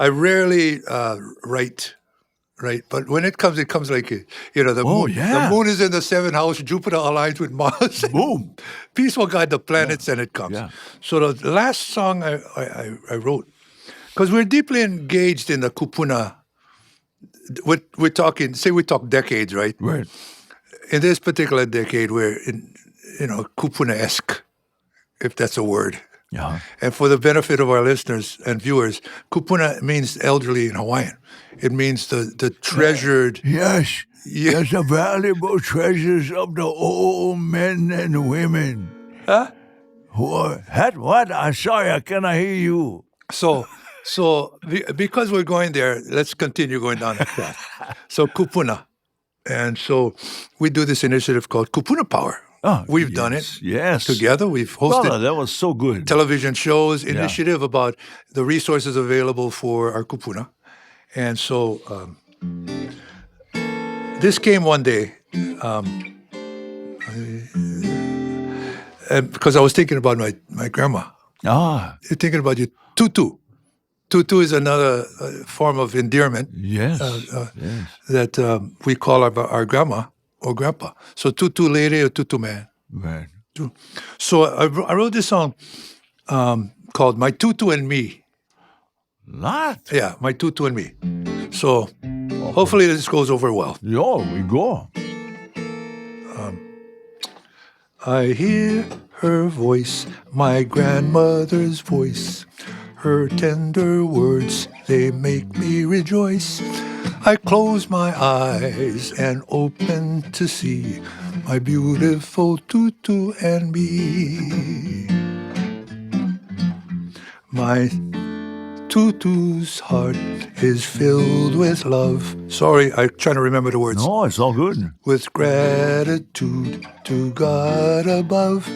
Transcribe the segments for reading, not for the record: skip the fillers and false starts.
I rarely write. Right, but when it comes like the moon. The moon is in the seventh house. Jupiter aligns with Mars. Boom. Peace will guide the planets, and it comes. Yeah. So the last song I wrote, because we're deeply engaged in the Kupuna. We're talking. Say we talk decades, right? Right. In this particular decade, we're in Kupuna-esque, if that's a word. Yeah. And for the benefit of our listeners and viewers, Kupuna means elderly in Hawaiian. It means the treasured. Yes. Yes, the valuable treasures of the old men and women. Huh? Who are, what? I'm sorry, I cannot hear you. So because we're going there, let's continue going down that path. So Kupuna. And so we do this initiative called Kupuna Power. Oh, We've done it together. We've hosted Brother, that was so good. television shows, initiative about the resources available for our kupuna. And so this came one day because I was thinking about my grandma. You're thinking about your tutu. Tutu is another form of endearment Yes. that we call our grandma or grandpa. So tutu lady or tutu man. Right. So I wrote this song called My Tutu and Me. Lot. Yeah, My Tutu and Me. So hopefully this goes over well. Yo, we go. I hear her voice, my grandmother's voice. Her tender words, they make me rejoice. I close my eyes and open to see my beautiful tutu and me. My tutu's heart is filled with love. Sorry, I'm trying to remember the words. No, it's all good. With gratitude to God above,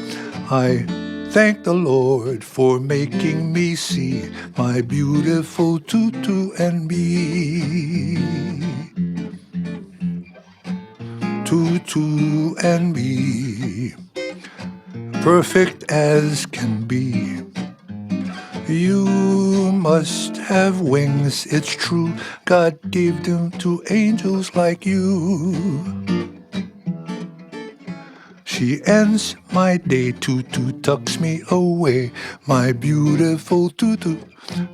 I thank the Lord for making me see my beautiful tutu and me. Tutu and me, perfect as can be. You must have wings, it's true. God gave them to angels like you. She ends my day, tutu tucks me away. My beautiful tutu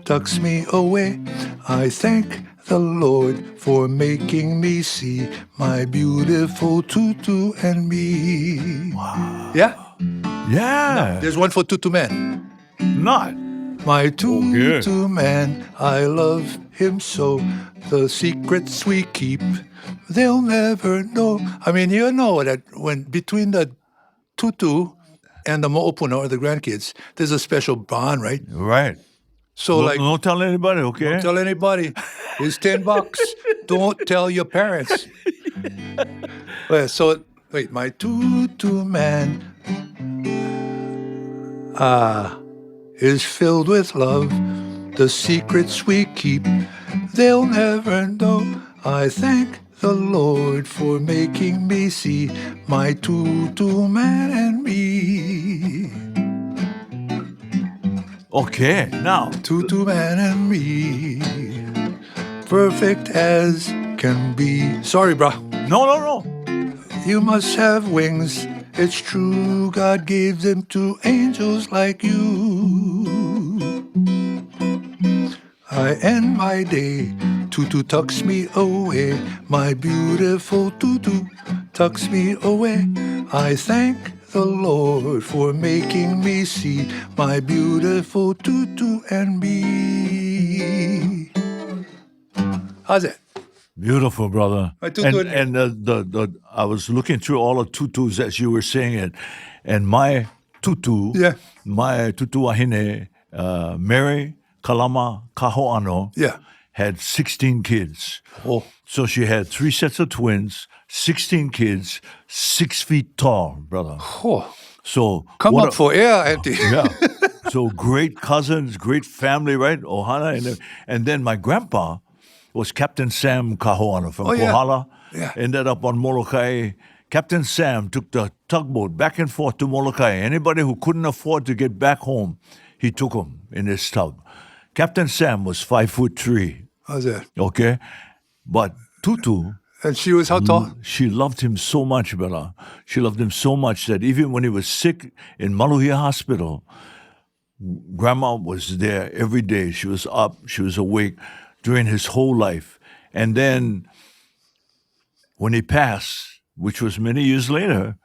tucks me away. I thank the Lord for making me see my beautiful tutu and me. Wow. Yeah? Yeah. There's one for tutu man. Not. My tutu man, I love him so. The secrets we keep, they'll never know. I mean, you know that when between the tutu and the mo'opuna or the grandkids, there's a special bond, right? Right. So Don't tell anybody, okay? Don't tell anybody. It's $10. Don't tell your parents. Well, so wait, my tutu man is filled with love. The secrets we keep, they'll never know. I thank the Lord for making me see my tutu man and me. Okay, now. Tutu man and me, perfect as can be. Sorry, brah. No. You must have wings. It's true, God gave them to angels like you. I end my day, tutu tucks me away. My beautiful tutu tucks me away. I thank the Lord for making me see my beautiful tutu and me. How's that? Beautiful, brother. My tutu and the I was looking through all the tutus as you were saying it, and my tutu, my tutu wahine, Mary Kalama Kahoano, had 16 kids. Oh. So she had 3 sets of twins, 16 kids, 6 feet tall, brother. Oh. So come up for air, Auntie. Yeah. So great cousins, great family, right? Ohana, and then my grandpa was Captain Sam Kahoano from Kohala. Yeah. Ended up on Molokai. Captain Sam took the tugboat back and forth to Molokai. Anybody who couldn't afford to get back home, he took them in his tug. Captain Sam was 5'3". How's that? Okay, but Tutu, And she was how tall? she loved him so much, Bella. She loved him so much that even when he was sick in Maluhia Hospital, Grandma was there every day. She was up, she was awake during his whole life. And then when he passed, which was many years later,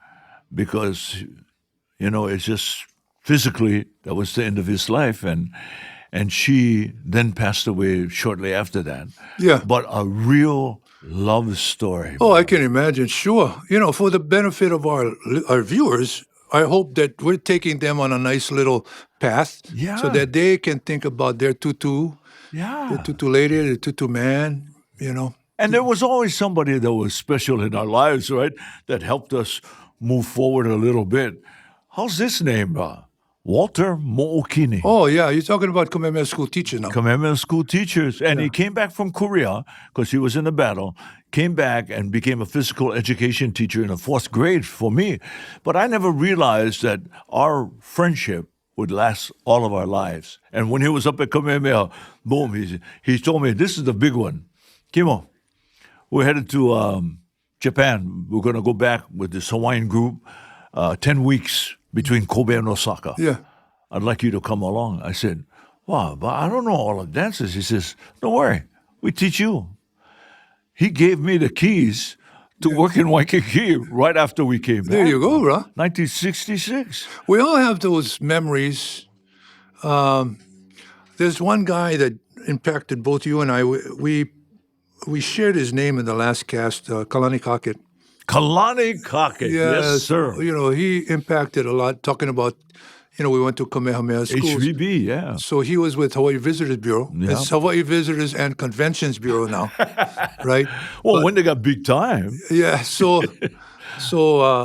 because, it's just physically, that was the end of his life. And she then passed away shortly after that. Yeah. But a real love story. Oh, I can imagine. Sure. For the benefit of our viewers, I hope that we're taking them on a nice little path so that they can think about their tutu, the tutu lady, the tutu man, And there was always somebody that was special in our lives, right, that helped us move forward a little bit. How's this name? Walter Mo'okini. Oh, yeah. You're talking about Kamehameha School teachers now. Kamehameha School teachers. And he came back from Korea because he was in a battle, came back and became a physical education teacher in the 4th grade for me. But I never realized that our friendship would last all of our lives. And when he was up at Kamehameha, boom, he told me, this is the big one. Kimo, we're headed to Japan. We're going to go back with this Hawaiian group, 10 weeks between Kobe and Osaka. Yeah. I'd like you to come along. I said, wow, but I don't know all the dances. He says, don't worry, we teach you. He gave me the keys to work in Waikiki right after we came back. There you go, bro. 1966. We all have those memories. There's one guy that impacted both you and I. We shared his name in the last cast, Kalani Kakit. Kalani Kakit, yes, sir. He impacted a lot, talking about, we went to Kamehameha schools. HVB, yeah. So he was with Hawaii Visitors Bureau. Yeah. It's Hawaii Visitors and Conventions Bureau now, right? Well, when they got big time. Yeah, so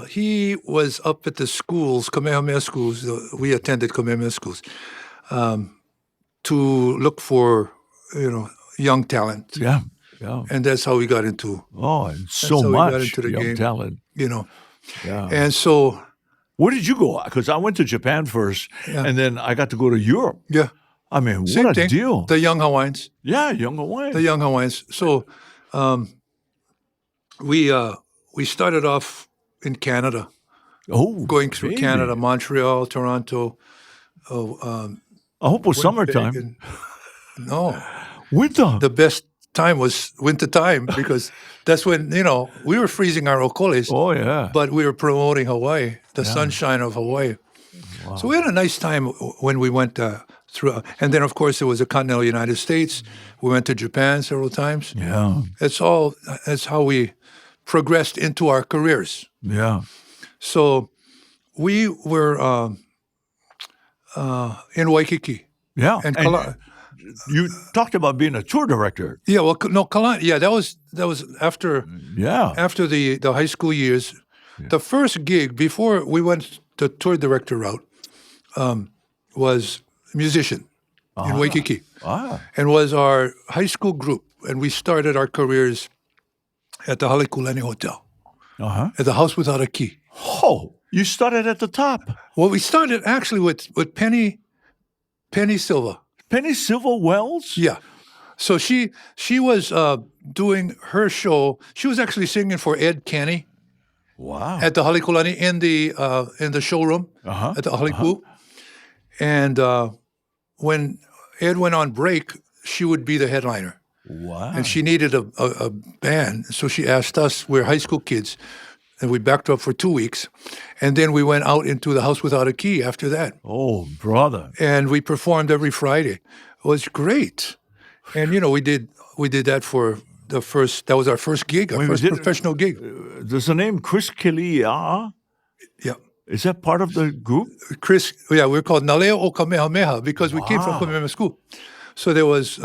he was up at the schools, Kamehameha schools. We attended Kamehameha schools to look for, young talent. Yeah. Yeah. And that's how we got into. Oh, and so much young game, talent. Yeah. And so. Where did you go? Because I went to Japan first, and then I got to go to Europe. Yeah. I mean, Same what a thing. deal. The young Hawaiians. Yeah, young Hawaiians. The young Hawaiians. So we started off in Canada. Oh, going through Canada, Montreal, Toronto. I hope it was summertime. No. Winter. The best time was winter time because that's when, we were freezing our okoles. Oh, yeah. But we were promoting Hawaii, the sunshine of Hawaii. Wow. So we had a nice time when we went through. And then, of course, there was the continental United States. We went to Japan several times. Yeah. That's how we progressed into our careers. Yeah. So we were in Waikiki. Yeah. And you talked about being a tour director. Yeah, well, no, Kalani. Yeah, that was after. Yeah. After the high school years, the first gig before we went the tour director route was musician in Waikiki, and was our high school group, and we started our careers at the Halekulani Hotel, at the House Without a Key. Oh, you started at the top. Well, we started actually with Penny Silva. Penny Silva Wells? Yeah. So she was doing her show. She was actually singing for Ed Kenny. Wow. At the Halekulani in the showroom at the Haleku. And when Ed went on break, she would be the headliner. Wow. And she needed a band, so she asked us. We're high school kids. And we backed up for 2 weeks. And then we went out into the House Without a Key after that. Oh, brother. And we performed every Friday. It was great. And, we did that for that was our first gig, our first professional gig. Does the name Chris Kili'a? Yeah. Is that part of the group? Chris, yeah, we're called Naleo o Kamehameha because we came from Kamehameha School. So there was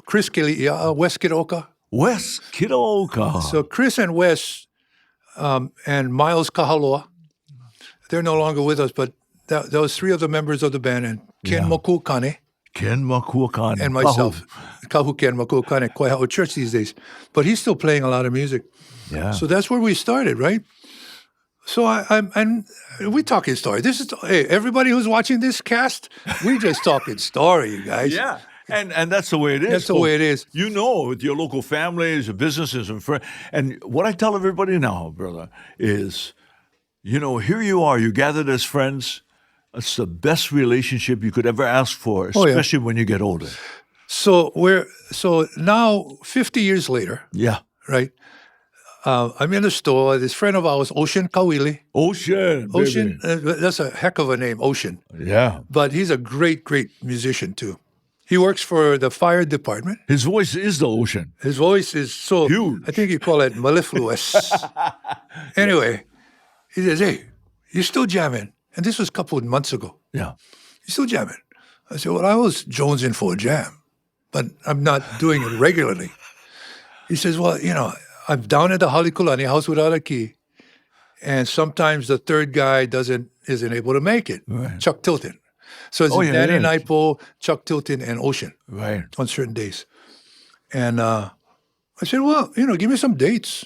Chris Kili'a, Wes Kitaoka. Wes Kitaoka. So Chris and Wes and Miles Kahaloa, they're no longer with us, but those three of the members of the band, and Ken Makukane. Ken Makukane. And myself. Kahu Ken Makukane, Koihao Church these days. But he's still playing a lot of music. Yeah. So that's where we started, right? So and we talking story. This is hey, everybody who's watching this cast, we just talking story, you guys. Yeah. And that's the way it is. That's the way it is. You know, with your local families, your businesses, and friends. And what I tell everybody now, brother, is, here you are. You gathered as friends. It's the best relationship you could ever ask for, especially when you get older. So now 50 years later. Yeah. Right. I'm in the store. This friend of ours, Ocean Kawili. Ocean. That's a heck of a name, Ocean. Yeah. But he's a great, great musician too. He works for the fire department. His voice is the ocean. His voice is so huge. I think you call it mellifluous. Anyway, he says, "Hey, you're still jamming?" And this was a couple of months ago. Yeah. "You're still jamming?" I said, "Well, I was jonesing for a jam, but I'm not doing it regularly." He says, "Well, I'm down at the Halikulani house without a key, and sometimes the third guy isn't able to make it." Right. Chuck Tilton. So it's Danny Naipo, Chuck Tilton, and Ocean. Right. On certain days. And I said, "Well, give me some dates."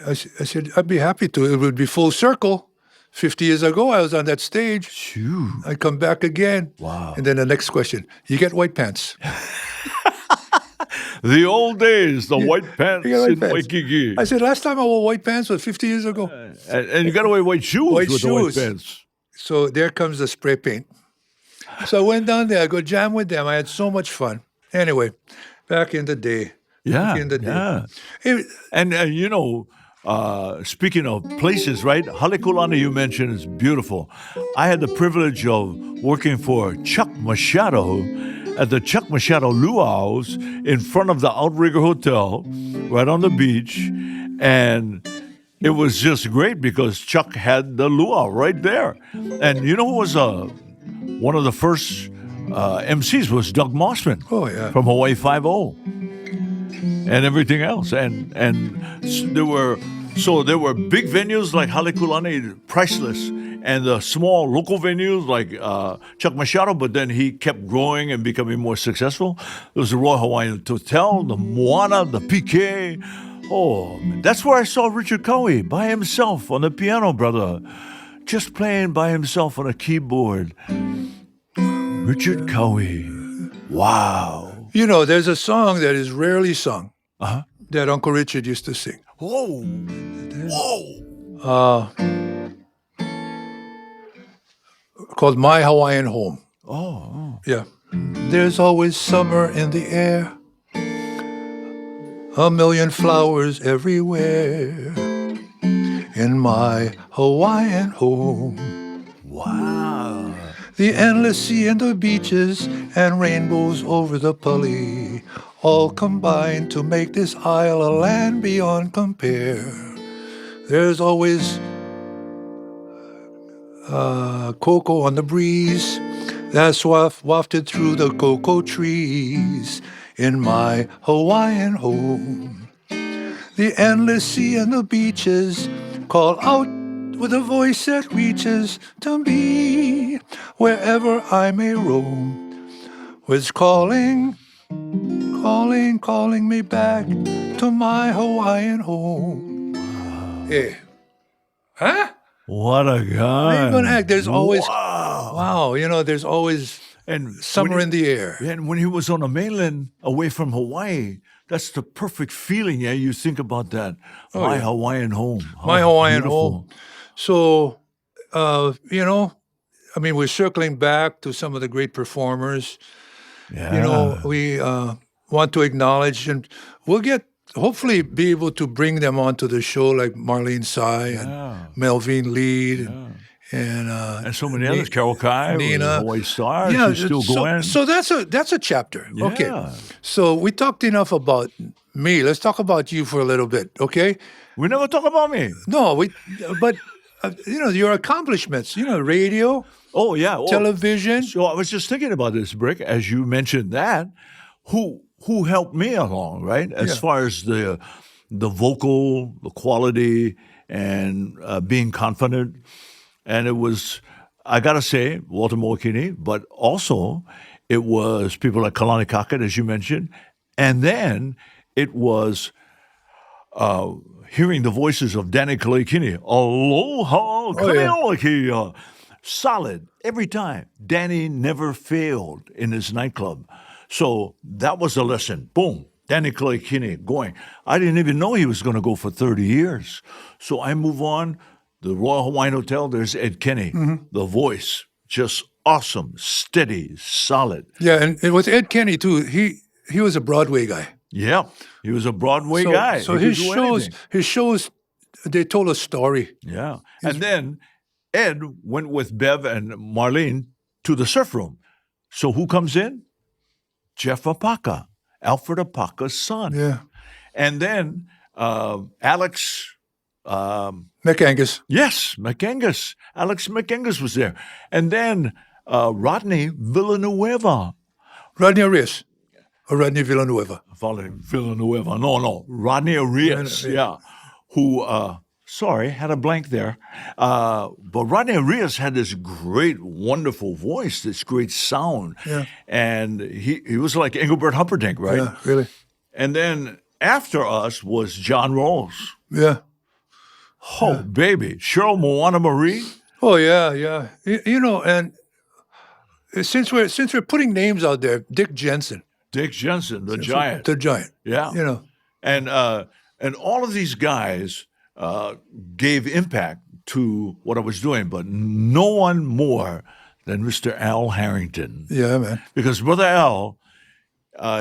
I said, "I'd be happy to. It would be full circle. 50 years ago, I was on that stage. Phew. I come back again." Wow. And then the next question, "You get white pants?" The old days, the white pants in Waikiki. I said, "Last time I wore white pants was 50 years ago." And you got to wear white shoes with the white pants. So there comes the spray paint. So I went down there. I go jam with them. I had so much fun. Anyway, back in the day. Yeah. Back in the day. Yeah. Hey, and speaking of places, right? Halekulani you mentioned is beautiful. I had the privilege of working for Chuck Machado at the Chuck Machado Luau's in front of the Outrigger Hotel, right on the beach. And it was just great because Chuck had the luau right there. And you know who was one of the first MCs was Doug Mossman. Oh, yeah. From Hawaii Five-0 and everything else. And there were big venues like Halekulani, priceless, and the small local venues like Chuck Machado, but then he kept growing and becoming more successful. There was the Royal Hawaiian Hotel, the Moana, the PK. Oh, man. That's where I saw Richard Cowie by himself on the piano, brother. Just playing by himself on a keyboard. Richard Cowie. Wow. There's a song that is rarely sung that Uncle Richard used to sing. Whoa. Called My Hawaiian Home. Oh. Yeah. There's always summer in the air. A million flowers everywhere in my Hawaiian home. Wow. The endless sea and the beaches and rainbows over the pali all combine to make this isle a land beyond compare. There's always cocoa on the breeze that's wafted through the cocoa trees in my Hawaiian home. The endless sea and the beaches call out with a voice that reaches to me wherever I may roam. Was calling me back to my Hawaiian home. Hey. Huh? What a guy. There's always, wow, there's always summer in the air. And when he was on the mainland away from Hawaii, that's the perfect feeling. Yeah, you think about that. Hawaiian home. My Hawaiian home. So, we're circling back to some of the great performers. Yeah. We want to acknowledge, and we'll hopefully be able to bring them onto the show, like Marlene Tsai and Melvin Lead and so many others. Carol Kai, Nina, Hawaii Star. She's still going. So that's a chapter. Yeah. Okay. So we talked enough about me. Let's talk about you for a little bit. Okay. We never talk about me. No, but your accomplishments. Radio. Oh yeah. Television. So I was just thinking about this, Brick, as you mentioned that. Who helped me along, right? As far as the vocal, the quality, and being confident. And it was, I got to say, Walter Moakini, but also it was people like Kalani Kakit, as you mentioned. And then it was hearing the voices of Danny Kalekini, aloha, Kaneolaki, solid every time. Danny never failed in his nightclub. So that was a lesson. Boom. Danny Kalekini going. I didn't even know he was going to go for 30 years. So I move on. The Royal Hawaiian Hotel, there's Ed Kenny, the voice, just awesome, steady, solid. Yeah, and with Ed Kenny, too, he was a Broadway guy. Yeah, he was a Broadway guy. So his shows, they told a story. Yeah. And then Ed went with Bev and Marlene to the surf room. So who comes in? Jeff Apaka, Alfred Apaka's son. Yeah. And then Alex... McAngus. Yes, McAngus. Alex McAngus was there. And then Rodney Villanueva. Rodney Arias. Or Rodney Villanueva. Villanueva. No. Rodney Arias. Yeah. Who, had a blank there. But Rodney Arias had this great, wonderful voice, this great sound. Yeah. And he was like Engelbert Humperdinck, right? Yeah, really. And then after us was John Rawls. Yeah. Oh, baby. Cheryl Moana Marie. Oh, yeah. And since we're putting names out there, Dick Jensen. The giant. The giant. Yeah. And all of these guys gave impact to what I was doing, but no one more than Mr. Al Harrington. Yeah, man. Because Brother Al,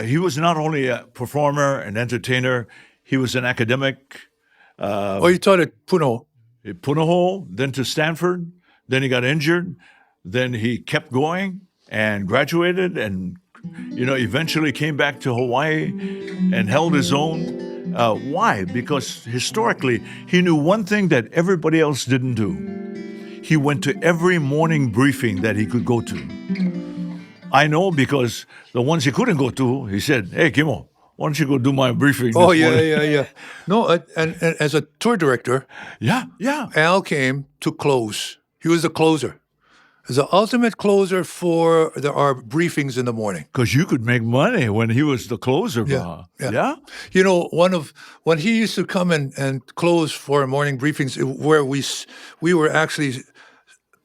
he was not only a performer, an entertainer, he was an academic. He taught at Puno. At Punahou, then to Stanford. Then he got injured. Then he kept going and graduated and, eventually came back to Hawaii and held his own. Why? Because historically, he knew one thing that everybody else didn't do. He went to every morning briefing that he could go to. I know because the ones he couldn't go to, he said, "Hey, Kimo, why don't you go do my briefing?" Oh, yeah. No, and as a tour director, yeah, Al came to close. He was the closer. He was the ultimate closer for our briefings in the morning. Because you could make money when he was the closer, bro. Yeah? When he used to come and close for morning briefings, where we were actually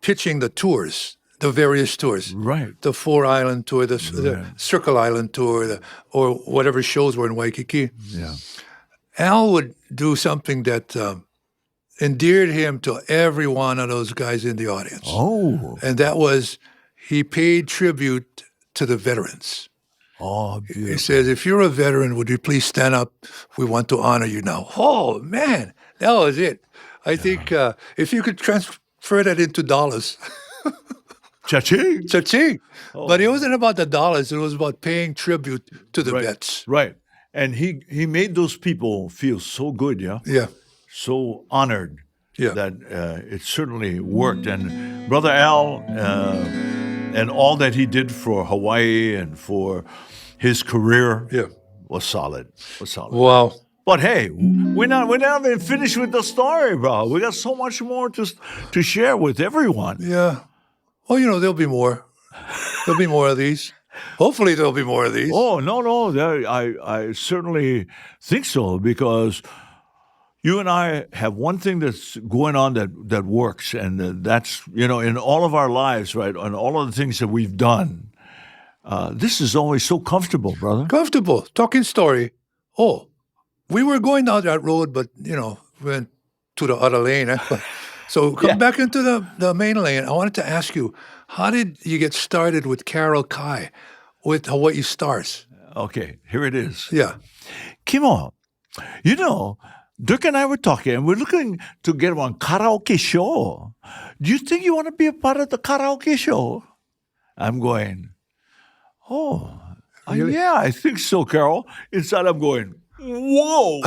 pitching the tours. The various tours, right? The 4-Island tour, the Circle Island tour, or whatever shows were in Waikiki. Yeah, Al would do something that endeared him to every one of those guys in the audience. Oh, and that was he paid tribute to the veterans. Oh, beautiful. He says, "If you're a veteran, would you please stand up? We want to honor you now." Oh man, that was it. I think if you could transfer that into dollars. Cha-ching. Oh. But it wasn't about the dollars. It was about paying tribute to the vets. Right. And he made those people feel so good, yeah? Yeah. So honored that it certainly worked. And Brother Al and all that he did for Hawaii and for his career was solid. Wow. But hey, we're not even finished with the story, bro. We got so much more to share with everyone. Yeah. Oh, there'll be more. There'll be more of these. Hopefully there'll be more of these. Oh, no. I certainly think so because you and I have one thing that's going on that works, and that's, in all of our lives, right, and all of the things that we've done. This is always so comfortable, brother. Comfortable. Talking story. Oh, we were going down that road, but, went to the other lane. So come back into the main lane. I wanted to ask you, how did you get started with Carol Kai, with Hawaii Stars? Okay, here it is. Yeah. Kimo, Dirk and I were talking, and we're looking to get one karaoke show. Do you think you want to be a part of the karaoke show? I'm going, really? Yeah, I think so, Carol. Inside I'm going, whoa.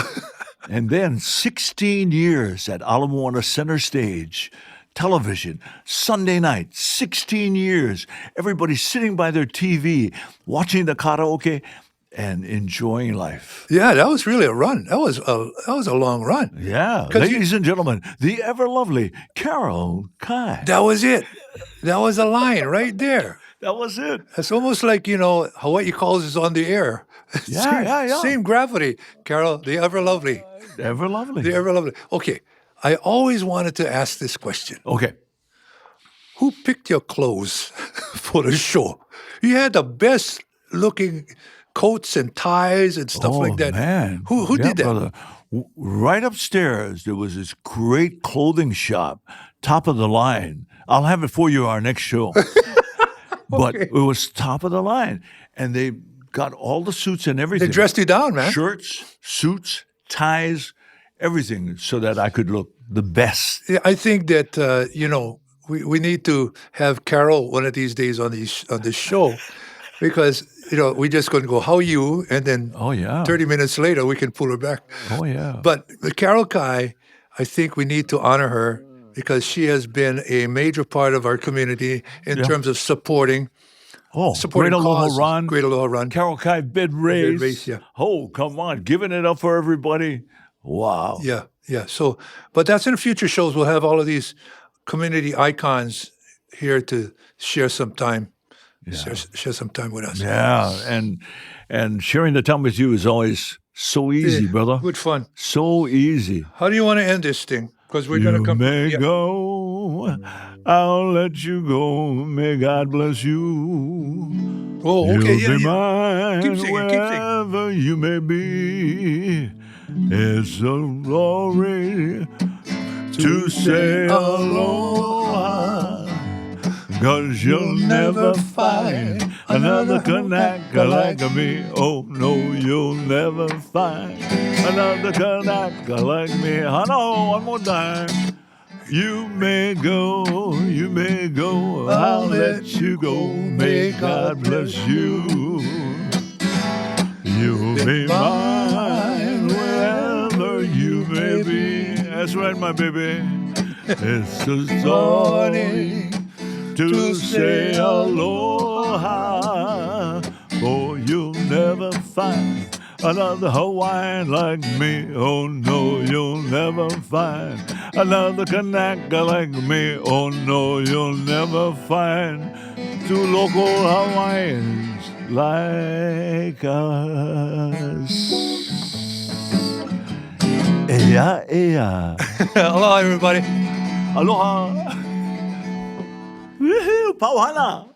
And then 16 years at Ala Moana Center Stage, television, Sunday night, 16 years. Everybody sitting by their TV, watching the karaoke and enjoying life. Yeah, that was really a run. That was a long run. Yeah, ladies and gentlemen, the ever lovely Carol Kai. That was it. That was a line right there. That was it. It's almost like, Hawaii Calls is on the air. Yeah. Same gravity, Carol, the ever lovely. Ever lovely. The ever lovely. Okay, I always wanted to ask this question. Okay. Who picked your clothes for the show? You had the best looking coats and ties and stuff like that. Oh, man. Who did that? Brother. Right upstairs, there was this great clothing shop, top of the line. I'll have it for you our next show. But it was top of the line. And they got all the suits and everything. They dressed you down, man. Shirts, suits, ties, everything so that I could look the best. Yeah, I think that, we need to have Carol one of these days on this show because, we just going to go, how are you? And then 30 minutes later, we can pull her back. Oh, yeah. But Carol Kai, I think we need to honor her because she has been a major part of our community in terms of supporting Great Aloha causes. Run. Great Aloha Run. Carol Kai bid race. Yeah. Oh, come on. Giving it up for everybody. Wow. Yeah. So, but that's in future shows. We'll have all of these community icons here to share some time. Yeah. Share some time with us. Yeah, and sharing the time with you is always so easy, brother. Good fun. So easy. How do you want to end this thing? Because we're going to come. You may go. I'll let you go. May God bless you. Oh, okay. You'll be Yeah. mine Keep singing. wherever you may be. It's a glory to say aloha. 'Cause you'll never find another Kanaka like me. Oh, no, you'll never find another Kanaka like me. Hello, one more time. You may go, I'll let you go. May God bless you. You'll be mine wherever you may be. That's right, my baby. It's a story to say aloha, for you'll never find another Hawaiian like me. Oh no, you'll never find another Kanaka like me. Oh no, you'll never find two local Hawaiians like us. Ea. Aloha, everybody. Aloha. Woohoo! Pauhana!